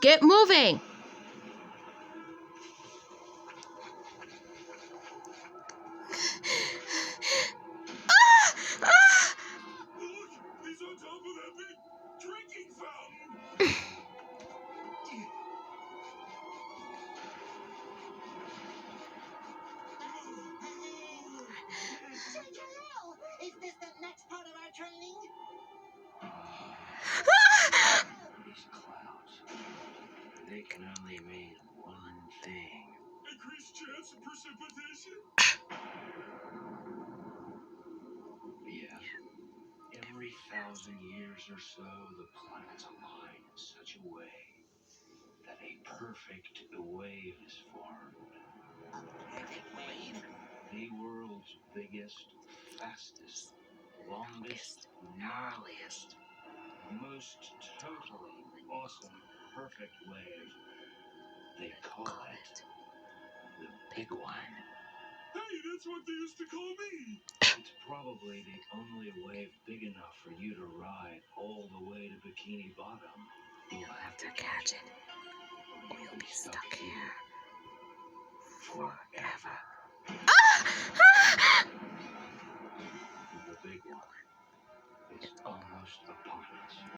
Get moving! He's on top of that big drinking fountain. Is this the next part of our training? These clouds, they can only mean one thing. Increased chance of precipitation? Yeah. Every 1,000 years or so, the planets align in such a way that a perfect wave is formed. Perfect wave? The world's biggest, fastest, longest, gnarliest, most totally awesome, perfect wave. They call it the Big One. Hey, that's what they used to call me. It's probably the only wave big enough for you to ride all the way to Bikini Bottom. You'll have to catch it, or you'll be stuck here forever. The Big One is almost upon us.